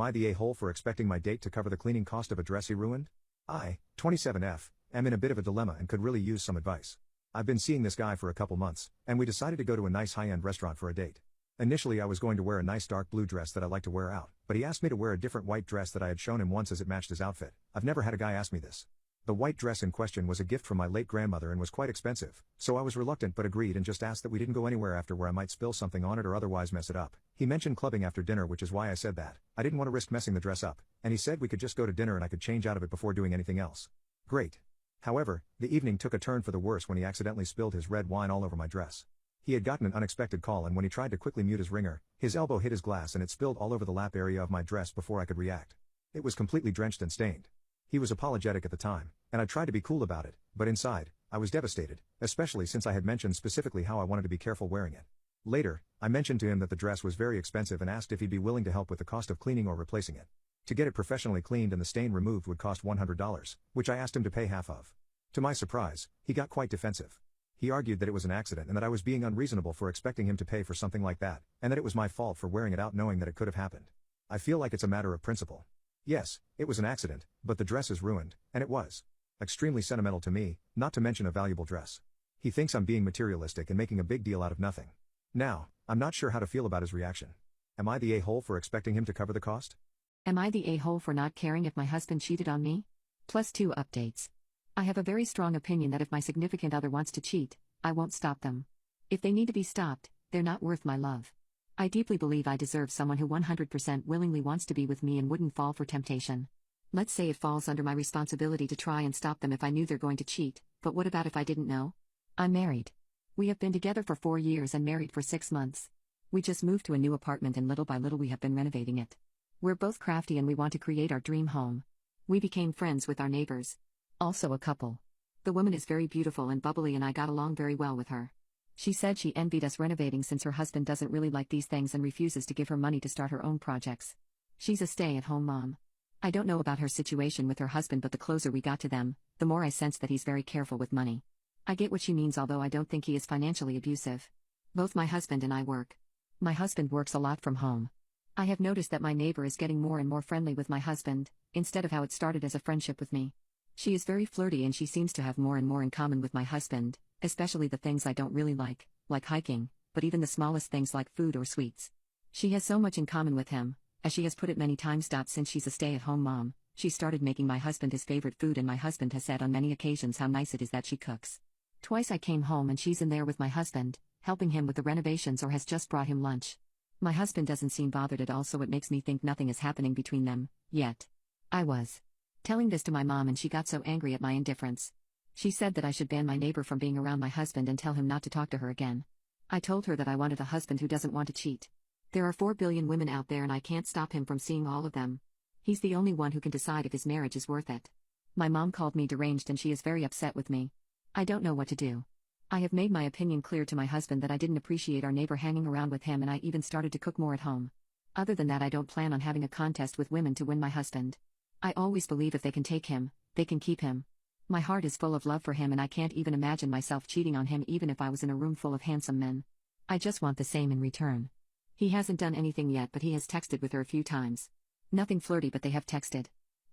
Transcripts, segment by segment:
Am I the a-hole for expecting my date to cover the cleaning cost of a dress he ruined? I, 27F, am in a bit of a dilemma and could really use some advice. I've been seeing this guy for a couple months, and we decided to go to a nice high-end restaurant for a date. Initially I was going to wear a nice dark blue dress that I like to wear out, but he asked me to wear a different white dress that I had shown him once as it matched his outfit. I've never had a guy ask me this. The white dress in question was a gift from my late grandmother and was quite expensive, so I was reluctant but agreed and just asked that we didn't go anywhere after where I might spill something on it or otherwise mess it up. He mentioned clubbing after dinner, which is why I said that. I didn't want to risk messing the dress up, and he said we could just go to dinner and I could change out of it before doing anything else. Great. However, the evening took a turn for the worse when he accidentally spilled his red wine all over my dress. He had gotten an unexpected call, and when he tried to quickly mute his ringer, his elbow hit his glass and it spilled all over the lap area of my dress before I could react. It was completely drenched and stained. He was apologetic at the time, and I tried to be cool about it, but inside, I was devastated, especially since I had mentioned specifically how I wanted to be careful wearing it. Later, I mentioned to him that the dress was very expensive and asked if he'd be willing to help with the cost of cleaning or replacing it. To get it professionally cleaned and the stain removed would cost $100, which I asked him to pay half of. To my surprise, he got quite defensive. He argued that it was an accident and that I was being unreasonable for expecting him to pay for something like that, and that it was my fault for wearing it out knowing that it could have happened. I feel like it's a matter of principle. Yes, it was an accident, but the dress is ruined, and it was extremely sentimental to me, not to mention a valuable dress. He thinks I'm being materialistic and making a big deal out of nothing. Now, I'm not sure how to feel about his reaction. Am I the a-hole for expecting him to cover the cost? Am I the a-hole for not caring if my husband cheated on me? +2 updates. I have a very strong opinion that if my significant other wants to cheat, I won't stop them. If they need to be stopped, they're not worth my love. I deeply believe I deserve someone who 100% willingly wants to be with me and wouldn't fall for temptation. Let's say it falls under my responsibility to try and stop them if I knew they're going to cheat, but what about if I didn't know? I'm married. We have been together for 4 years and married for 6 months. We just moved to a new apartment and little by little we have been renovating it. We're both crafty and we want to create our dream home. We became friends with our neighbors. Also a couple. The woman is very beautiful and bubbly and I got along very well with her. She said she envied us renovating since her husband doesn't really like these things and refuses to give her money to start her own projects. She's a stay-at-home mom. I don't know about her situation with her husband, but the closer we got to them, the more I sensed that he's very careful with money. I get what she means, although I don't think he is financially abusive. Both my husband and I work. My husband works a lot from home. I have noticed that my neighbor is getting more and more friendly with my husband, instead of how it started as a friendship with me. She is very flirty and she seems to have more and more in common with my husband, especially the things I don't really like hiking, but even the smallest things like food or sweets. She has so much in common with him, as she has put it many times. Since she's a stay-at-home mom, she started making my husband his favorite food, and my husband has said on many occasions how nice it is that she cooks. Twice I came home and she's in there with my husband, helping him with the renovations or has just brought him lunch. My husband doesn't seem bothered at all, so it makes me think nothing is happening between them, yet. I was telling this to my mom and she got so angry at my indifference. She said that I should ban my neighbor from being around my husband and tell him not to talk to her again. I told her that I wanted a husband who doesn't want to cheat. There are 4 billion women out there and I can't stop him from seeing all of them. He's the only one who can decide if his marriage is worth it. My mom called me deranged and she is very upset with me. I don't know what to do. I have made my opinion clear to my husband that I didn't appreciate our neighbor hanging around with him, and I even started to cook more at home. Other than that, I don't plan on having a contest with women to win my husband. I always believe if they can take him, they can keep him. My heart is full of love for him and I can't even imagine myself cheating on him even if I was in a room full of handsome men. I just want the same in return. He hasn't done anything yet, but he has texted with her a few times. Nothing flirty, but they have texted.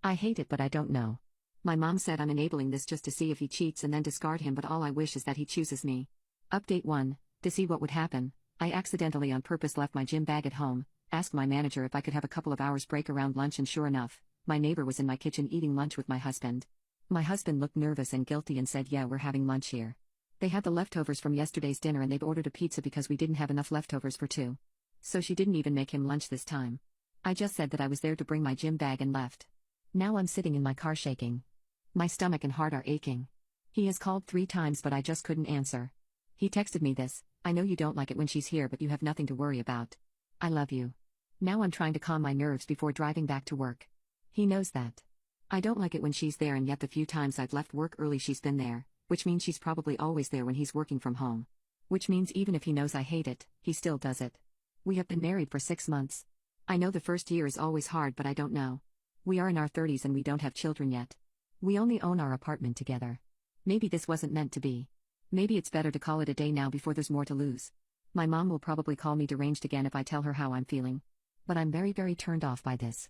I hate it, but I don't know. My mom said I'm enabling this just to see if he cheats and then discard him, but all I wish is that he chooses me. Update 1. To see what would happen, I accidentally on purpose left my gym bag at home, asked my manager if I could have a couple of hours break around lunch, and sure enough, my neighbor was in my kitchen eating lunch with my husband. My husband looked nervous and guilty and said, "Yeah, we're having lunch here." They had the leftovers from yesterday's dinner and they've ordered a pizza because we didn't have enough leftovers for 2. So she didn't even make him lunch this time. I just said that I was there to bring my gym bag and left. Now I'm sitting in my car shaking. My stomach and heart are aching. He has called 3 times but I just couldn't answer. He texted me this: "I know you don't like it when she's here, but you have nothing to worry about. I love you." Now I'm trying to calm my nerves before driving back to work. He knows that. I don't like it when she's there, and yet the few times I've left work early she's been there, which means she's probably always there when he's working from home. Which means even if he knows I hate it, he still does it. We have been married for 6 months. I know the first year is always hard, but I don't know. We are in our 30s and we don't have children yet. We only own our apartment together. Maybe this wasn't meant to be. Maybe it's better to call it a day now before there's more to lose. My mom will probably call me deranged again if I tell her how I'm feeling. But I'm very, very turned off by this.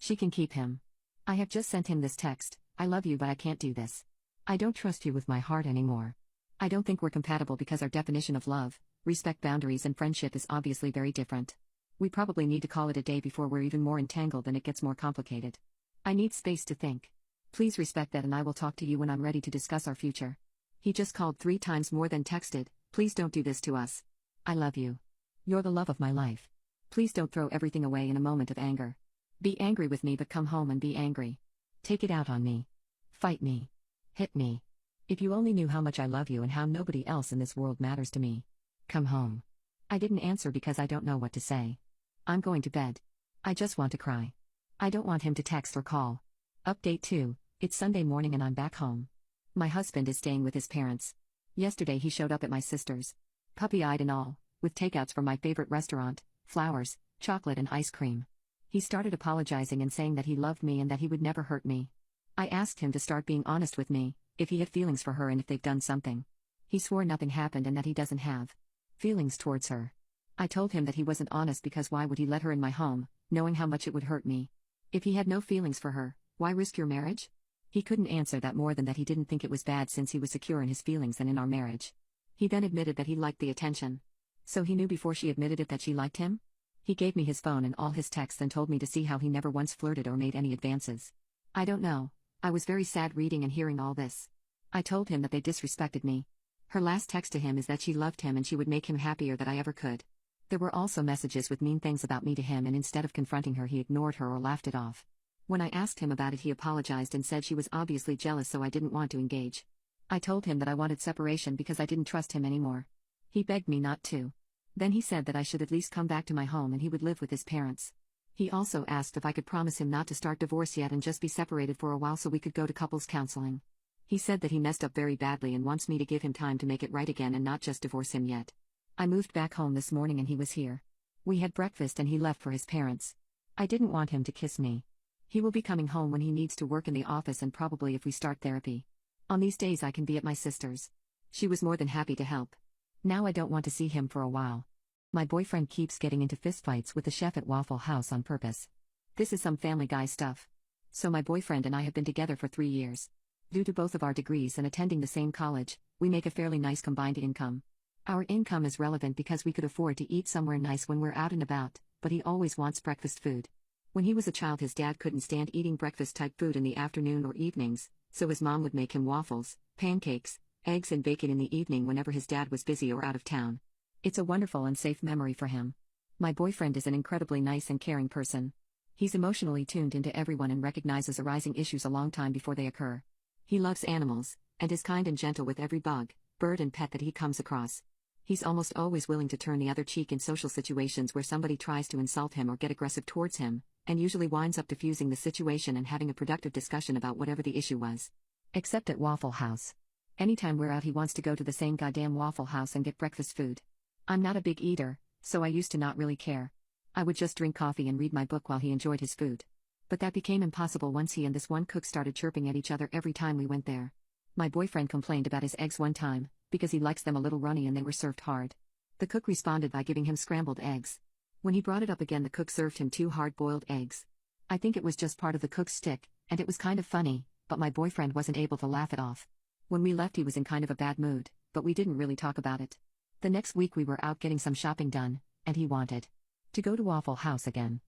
She can keep him. I have just sent him this text: I love you, but I can't do this. I don't trust you with my heart anymore. I don't think we're compatible because our definition of love, respect, boundaries, and friendship is obviously very different. We probably need to call it a day before we're even more entangled and it gets more complicated. I need space to think. Please respect that, and I will talk to you when I'm ready to discuss our future. He just called 3 times more than texted. Please don't do this to us. I love you. You're the love of my life. Please don't throw everything away in a moment of anger. Be angry with me, but come home and be angry. Take it out on me. Fight me. Hit me. If you only knew how much I love you and how nobody else in this world matters to me. Come home. I didn't answer because I don't know what to say. I'm going to bed. I just want to cry. I don't want him to text or call. Update 2, it's Sunday morning and I'm back home. My husband is staying with his parents. Yesterday he showed up at my sister's. Puppy-eyed and all, with takeouts from my favorite restaurant, flowers, chocolate and ice cream. He started apologizing and saying that he loved me and that he would never hurt me. I asked him to start being honest with me, if he had feelings for her and if they've done something. He swore nothing happened and that he doesn't have feelings towards her. I told him that he wasn't honest because why would he let her in my home, knowing how much it would hurt me? If he had no feelings for her, why risk your marriage? He couldn't answer that more than that he didn't think it was bad since he was secure in his feelings and in our marriage. He then admitted that he liked the attention. So he knew before she admitted it that she liked him? He gave me his phone and all his texts and told me to see how he never once flirted or made any advances. I don't know. I was very sad reading and hearing all this. I told him that they disrespected me. Her last text to him is that she loved him and she would make him happier than I ever could. There were also messages with mean things about me to him, and instead of confronting her he ignored her or laughed it off. When I asked him about it he apologized and said she was obviously jealous, so I didn't want to engage. I told him that I wanted separation because I didn't trust him anymore. He begged me not to. Then he said that I should at least come back to my home and he would live with his parents. He also asked if I could promise him not to start divorce yet and just be separated for a while so we could go to couples counseling. He said that he messed up very badly and wants me to give him time to make it right again and not just divorce him yet. I moved back home this morning and he was here. We had breakfast and he left for his parents. I didn't want him to kiss me. He will be coming home when he needs to work in the office and probably if we start therapy. On these days I can be at my sister's. She was more than happy to help. Now I don't want to see him for a while. My boyfriend keeps getting into fistfights with the chef at Waffle House on purpose. This is some Family Guy stuff. So my boyfriend and I have been together for 3 years. Due to both of our degrees and attending the same college, we make a fairly nice combined income. Our income is relevant because we could afford to eat somewhere nice when we're out and about, but he always wants breakfast food. When he was a child his dad couldn't stand eating breakfast-type food in the afternoon or evenings, so his mom would make him waffles, pancakes, eggs and bacon in the evening whenever his dad was busy or out of town. It's a wonderful and safe memory for him. My boyfriend is an incredibly nice and caring person. He's emotionally tuned into everyone and recognizes arising issues a long time before they occur. He loves animals, and is kind and gentle with every bug, bird and pet that he comes across. He's almost always willing to turn the other cheek in social situations where somebody tries to insult him or get aggressive towards him, and usually winds up diffusing the situation and having a productive discussion about whatever the issue was. Except at Waffle House. Anytime we're out he wants to go to the same goddamn Waffle House and get breakfast food. I'm not a big eater, so I used to not really care. I would just drink coffee and read my book while he enjoyed his food. But that became impossible once he and this one cook started chirping at each other every time we went there. My boyfriend complained about his eggs one time, because he likes them a little runny and they were served hard. The cook responded by giving him scrambled eggs. When he brought it up again the cook served him 2 hard-boiled eggs. I think it was just part of the cook's shtick, and it was kind of funny, but my boyfriend wasn't able to laugh it off. When we left he was in kind of a bad mood, but we didn't really talk about it. The next week we were out getting some shopping done, and he wanted to go to Waffle House again.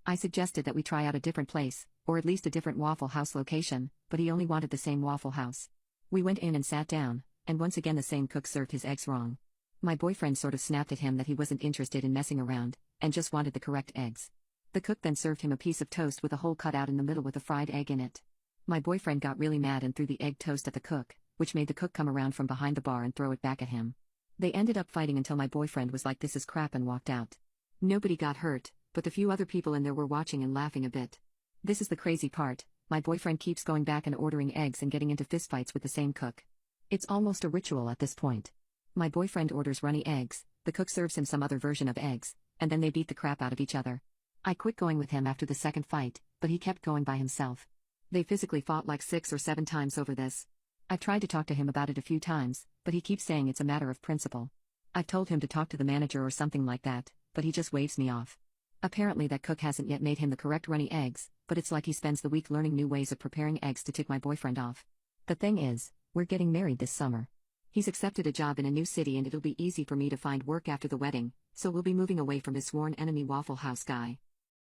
I suggested that we try out a different place, or at least a different Waffle House location, but he only wanted the same Waffle House. We went in and sat down, and once again the same cook served his eggs wrong. My boyfriend sort of snapped at him that he wasn't interested in messing around, and just wanted the correct eggs. The cook then served him a piece of toast with a hole cut out in the middle with a fried egg in it. My boyfriend got really mad and threw the egg toast at the cook, which made the cook come around from behind the bar and throw it back at him. They ended up fighting until my boyfriend was like, "This is crap," and walked out. Nobody got hurt, but the few other people in there were watching and laughing a bit. This is the crazy part, my boyfriend keeps going back and ordering eggs and getting into fistfights with the same cook. It's almost a ritual at this point. My boyfriend orders runny eggs, the cook serves him some other version of eggs, and then they beat the crap out of each other. I quit going with him after the second fight, but he kept going by himself. They physically fought like 6 or 7 times over this. I've tried to talk to him about it a few times, but he keeps saying it's a matter of principle. I've told him to talk to the manager or something like that, but he just waves me off. Apparently that cook hasn't yet made him the correct runny eggs, but it's like he spends the week learning new ways of preparing eggs to tick my boyfriend off. The thing is, we're getting married this summer. He's accepted a job in a new city and it'll be easy for me to find work after the wedding, so we'll be moving away from his sworn enemy Waffle House guy.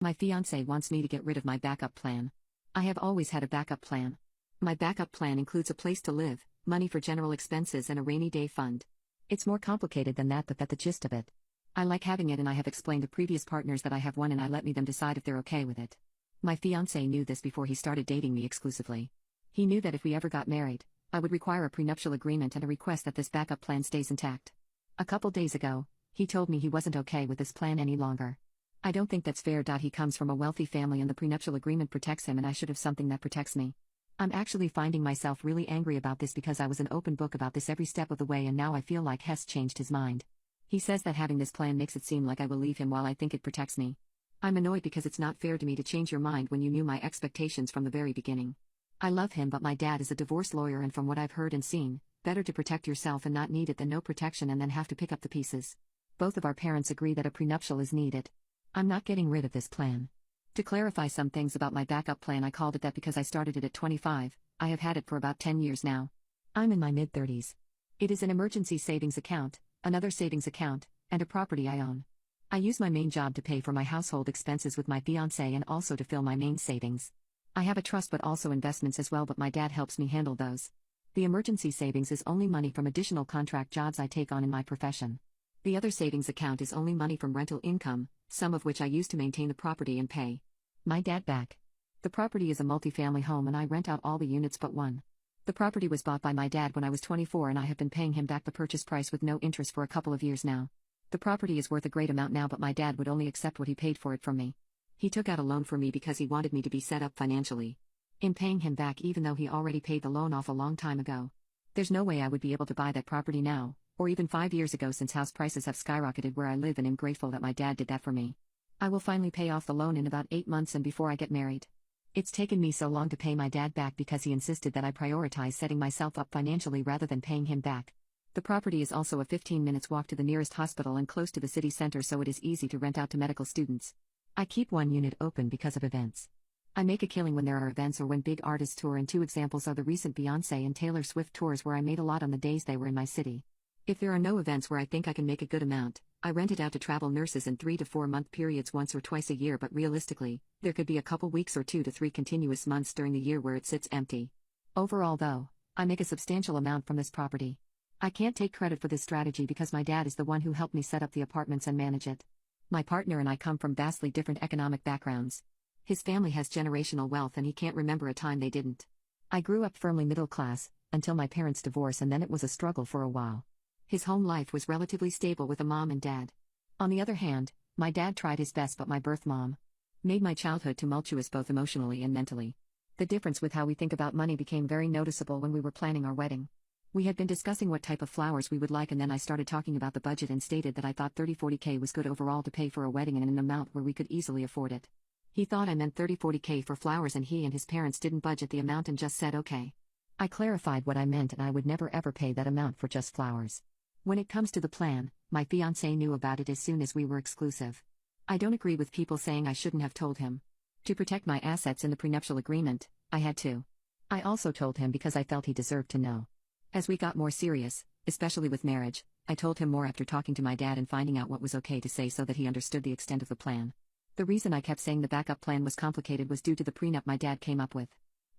My fiancé wants me to get rid of my backup plan. I have always had a backup plan. My backup plan includes a place to live, money for general expenses and a rainy day fund. It's more complicated than that, but that's the gist of it. I like having it and I have explained to previous partners that I have one and I let them decide if they're okay with it. My fiancé knew this before he started dating me exclusively. He knew that if we ever got married, I would require a prenuptial agreement and a request that this backup plan stays intact. A couple days ago, he told me he wasn't okay with this plan any longer. I don't think that's fair. He comes from a wealthy family and the prenuptial agreement protects him and I should have something that protects me. I'm actually finding myself really angry about this because I was an open book about this every step of the way and now I feel like Hess changed his mind. He says that having this plan makes it seem like I will leave him while I think it protects me. I'm annoyed because it's not fair to me to change your mind when you knew my expectations from the very beginning. I love him, but my dad is a divorce lawyer and from what I've heard and seen, better to protect yourself and not need it than no protection and then have to pick up the pieces. Both of our parents agree that a prenuptial is needed. I'm not getting rid of this plan. To clarify some things about my backup plan, I called it that because I started it at 25, I have had it for about 10 years now. I'm in my mid-30s. It is an emergency savings account, another savings account, and a property I own. I use my main job to pay for my household expenses with my fiancé and also to fill my main savings. I have a trust but also investments as well, but my dad helps me handle those. The emergency savings is only money from additional contract jobs I take on in my profession. The other savings account is only money from rental income, some of which I use to maintain the property and pay my dad back. The property is a multi-family home and I rent out all the units but one. The property was bought by my dad when I was 24 and I have been paying him back the purchase price with no interest for a couple of years now. The property is worth a great amount now, but my dad would only accept what he paid for it from me. He took out a loan for me because he wanted me to be set up financially. In paying him back even though he already paid the loan off a long time ago. There's no way I would be able to buy that property now, or even 5 years ago since house prices have skyrocketed where I live, and I'm grateful that my dad did that for me. I will finally pay off the loan in about 8 months and before I get married. It's taken me so long to pay my dad back because he insisted that I prioritize setting myself up financially rather than paying him back. The property is also a 15 minutes walk to the nearest hospital and close to the city center, so it is easy to rent out to medical students. I keep one unit open because of events. I make a killing when there are events or when big artists tour, and 2 examples are the recent Beyoncé and Taylor Swift tours where I made a lot on the days they were in my city. If there are no events where I think I can make a good amount, I rent it out to travel nurses in 3 to 4 month periods once or twice a year, but realistically, there could be a couple weeks or 2 to 3 continuous months during the year where it sits empty. Overall though, I make a substantial amount from this property. I can't take credit for this strategy because my dad is the one who helped me set up the apartments and manage it. My partner and I come from vastly different economic backgrounds. His family has generational wealth and he can't remember a time they didn't. I grew up firmly middle class, until my parents' divorce, and then it was a struggle for a while. His home life was relatively stable with a mom and dad. On the other hand, my dad tried his best, but my birth mom made my childhood tumultuous both emotionally and mentally. The difference with how we think about money became very noticeable when we were planning our wedding. We had been discussing what type of flowers we would like, and then I started talking about the budget and stated that I thought 30-40K was good overall to pay for a wedding and in an amount where we could easily afford it. He thought I meant 30-40K for flowers and he and his parents didn't budget the amount and just said okay. I clarified what I meant and I would never ever pay that amount for just flowers. When it comes to the plan, my fiancé knew about it as soon as we were exclusive. I don't agree with people saying I shouldn't have told him. To protect my assets in the prenuptial agreement, I had to. I also told him because I felt he deserved to know. As we got more serious, especially with marriage, I told him more after talking to my dad and finding out what was okay to say so that he understood the extent of the plan. The reason I kept saying the backup plan was complicated was due to the prenup my dad came up with.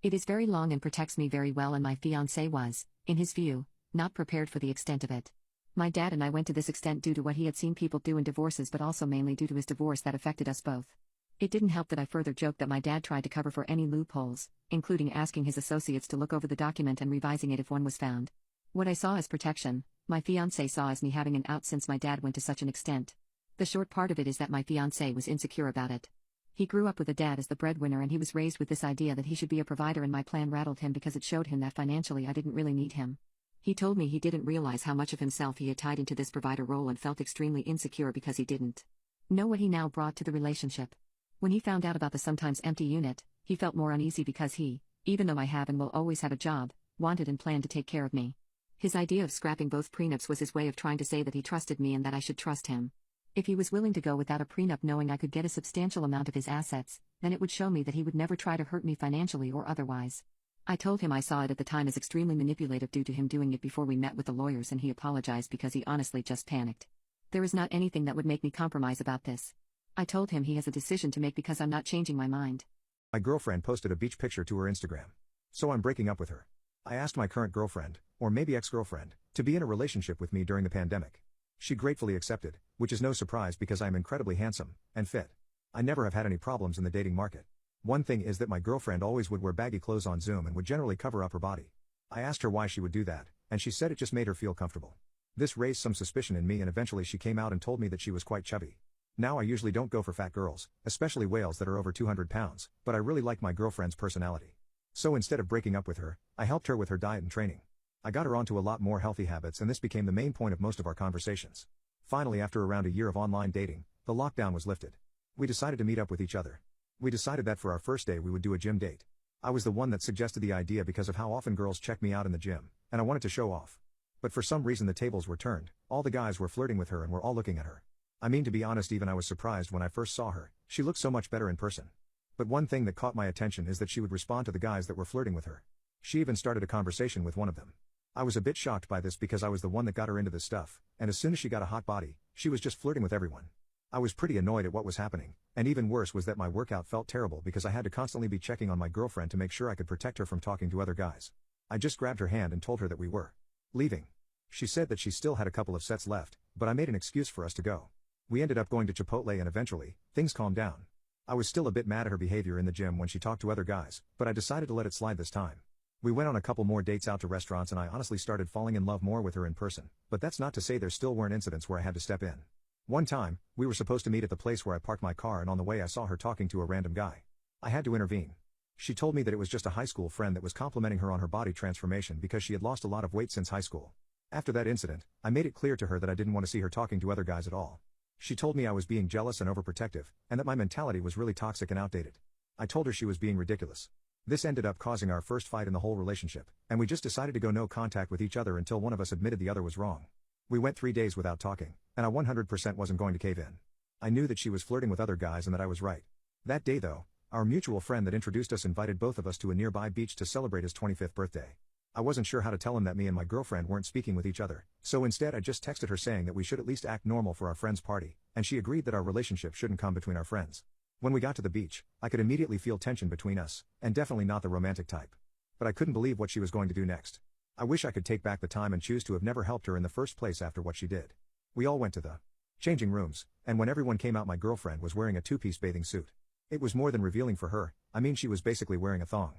It is very long and protects me very well, and my fiancé was, in his view, not prepared for the extent of it. My dad and I went to this extent due to what he had seen people do in divorces, but also mainly due to his divorce that affected us both. It didn't help that I further joked that my dad tried to cover for any loopholes, including asking his associates to look over the document and revising it if one was found. What I saw as protection, my fiancé saw as me having an out since my dad went to such an extent. The short part of it is that my fiancé was insecure about it. He grew up with a dad as the breadwinner and he was raised with this idea that he should be a provider, and my plan rattled him because it showed him that financially I didn't really need him. He told me he didn't realize how much of himself he had tied into this provider role and felt extremely insecure because he didn't know what he now brought to the relationship. When he found out about the sometimes empty unit, he felt more uneasy because he, even though I have and will always have a job, wanted and planned to take care of me. His idea of scrapping both prenups was his way of trying to say that he trusted me and that I should trust him. If he was willing to go without a prenup knowing I could get a substantial amount of his assets, then it would show me that he would never try to hurt me financially or otherwise. I told him I saw it at the time as extremely manipulative due to him doing it before we met with the lawyers, and he apologized because he honestly just panicked. There is not anything that would make me compromise about this. I told him he has a decision to make because I'm not changing my mind. My girlfriend posted a beach picture to her Instagram. So I'm breaking up with her. I asked my current girlfriend, or maybe ex-girlfriend, to be in a relationship with me during the pandemic. She gratefully accepted, which is no surprise because I am incredibly handsome and fit. I never have had any problems in the dating market. One thing is that my girlfriend always would wear baggy clothes on Zoom and would generally cover up her body. I asked her why she would do that, and she said it just made her feel comfortable. This raised some suspicion in me, and eventually she came out and told me that she was quite chubby. Now I usually don't go for fat girls, especially whales that are over 200 pounds, but I really like my girlfriend's personality. So instead of breaking up with her, I helped her with her diet and training. I got her onto a lot more healthy habits, and this became the main point of most of our conversations. Finally, after around a year of online dating, the lockdown was lifted. We decided to meet up with each other. We decided that for our first day we would do a gym date. I was the one that suggested the idea because of how often girls check me out in the gym, and I wanted to show off. But for some reason the tables were turned, all the guys were flirting with her and were all looking at her. I mean, to be honest, even I was surprised when I first saw her. She looked so much better in person. But one thing that caught my attention is that she would respond to the guys that were flirting with her. She even started a conversation with one of them. I was a bit shocked by this because I was the one that got her into this stuff, and as soon as she got a hot body, she was just flirting with everyone. I was pretty annoyed at what was happening, and even worse was that my workout felt terrible because I had to constantly be checking on my girlfriend to make sure I could protect her from talking to other guys. I just grabbed her hand and told her that we were leaving. She said that she still had a couple of sets left, but I made an excuse for us to go. We ended up going to Chipotle, and eventually, things calmed down. I was still a bit mad at her behavior in the gym when she talked to other guys, but I decided to let it slide this time. We went on a couple more dates out to restaurants, and I honestly started falling in love more with her in person, but that's not to say there still weren't incidents where I had to step in. One time, we were supposed to meet at the place where I parked my car, and on the way I saw her talking to a random guy. I had to intervene. She told me that it was just a high school friend that was complimenting her on her body transformation because she had lost a lot of weight since high school. After that incident, I made it clear to her that I didn't want to see her talking to other guys at all. She told me I was being jealous and overprotective, and that my mentality was really toxic and outdated. I told her she was being ridiculous. This ended up causing our first fight in the whole relationship, and we just decided to go no contact with each other until one of us admitted the other was wrong. We went 3 days without talking, and I 100% wasn't going to cave in. I knew that she was flirting with other guys and that I was right. That day though, our mutual friend that introduced us invited both of us to a nearby beach to celebrate his 25th birthday. I wasn't sure how to tell him that me and my girlfriend weren't speaking with each other, so instead I just texted her saying that we should at least act normal for our friend's party, and she agreed that our relationship shouldn't come between our friends. When we got to the beach, I could immediately feel tension between us, and definitely not the romantic type. But I couldn't believe what she was going to do next. I wish I could take back the time and choose to have never helped her in the first place after what she did. We all went to the changing rooms, and when everyone came out, my girlfriend was wearing a two-piece bathing suit. It was more than revealing for her. I mean, she was basically wearing a thong.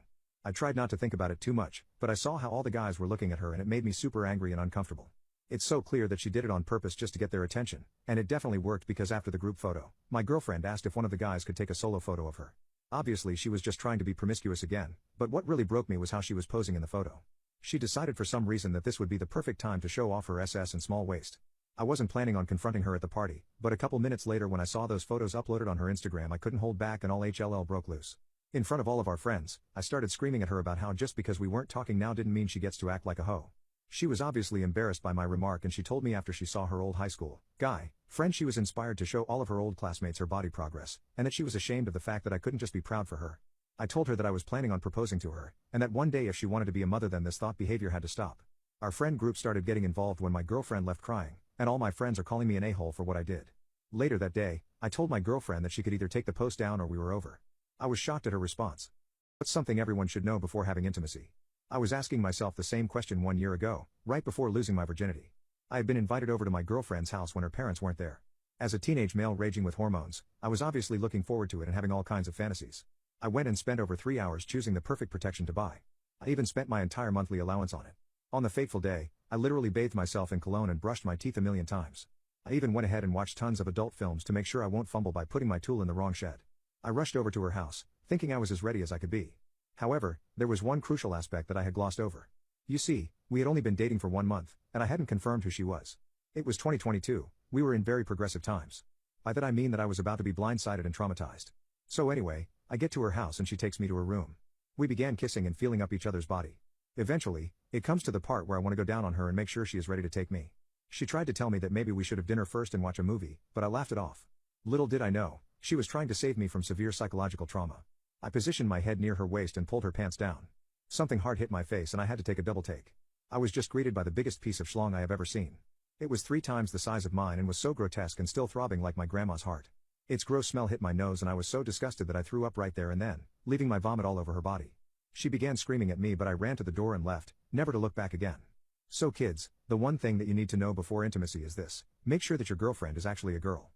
I tried not to think about it too much, but I saw how all the guys were looking at her, and it made me super angry and uncomfortable. It's so clear that she did it on purpose just to get their attention, and it definitely worked because after the group photo, my girlfriend asked if one of the guys could take a solo photo of her. Obviously she was just trying to be promiscuous again, but what really broke me was how she was posing in the photo. She decided for some reason that this would be the perfect time to show off her SS and small waist. I wasn't planning on confronting her at the party, but a couple minutes later when I saw those photos uploaded on her Instagram, I couldn't hold back and all HLL broke loose. In front of all of our friends, I started screaming at her about how just because we weren't talking now didn't mean she gets to act like a hoe. She was obviously embarrassed by my remark, and she told me after she saw her old high school guy friend she was inspired to show all of her old classmates her body progress, and that she was ashamed of the fact that I couldn't just be proud for her. I told her that I was planning on proposing to her, and that one day if she wanted to be a mother then this thought behavior had to stop. Our friend group started getting involved when my girlfriend left crying, and all my friends are calling me an a-hole for what I did. Later that day, I told my girlfriend that she could either take the post down or we were over. I was shocked at her response. What's something everyone should know before having intimacy? I was asking myself the same question 1 year ago, right before losing my virginity. I had been invited over to my girlfriend's house when her parents weren't there. As a teenage male raging with hormones, I was obviously looking forward to it and having all kinds of fantasies. I went and spent over 3 hours choosing the perfect protection to buy. I even spent my entire monthly allowance on it. On the fateful day, I literally bathed myself in cologne and brushed my teeth 1,000,000 times. I even went ahead and watched tons of adult films to make sure I won't fumble by putting my tool in the wrong shed. I rushed over to her house, thinking I was as ready as I could be. However, there was one crucial aspect that I had glossed over. You see, we had only been dating for 1 month, and I hadn't confirmed who she was. It was 2022, we were in very progressive times. By that I mean that I was about to be blindsided and traumatized. So anyway, I get to her house and she takes me to her room. We began kissing and feeling up each other's body. Eventually, it comes to the part where I want to go down on her and make sure she is ready to take me. She tried to tell me that maybe we should have dinner first and watch a movie, but I laughed it off. Little did I know, she was trying to save me from severe psychological trauma. I positioned my head near her waist and pulled her pants down. Something hard hit my face and I had to take a double take. I was just greeted by the biggest piece of schlong I have ever seen. It was 3 times the size of mine and was so grotesque and still throbbing like my grandma's heart. Its gross smell hit my nose and I was so disgusted that I threw up right there and then, leaving my vomit all over her body. She began screaming at me but I ran to the door and left, never to look back again. So kids, the one thing that you need to know before intimacy is this: make sure that your girlfriend is actually a girl.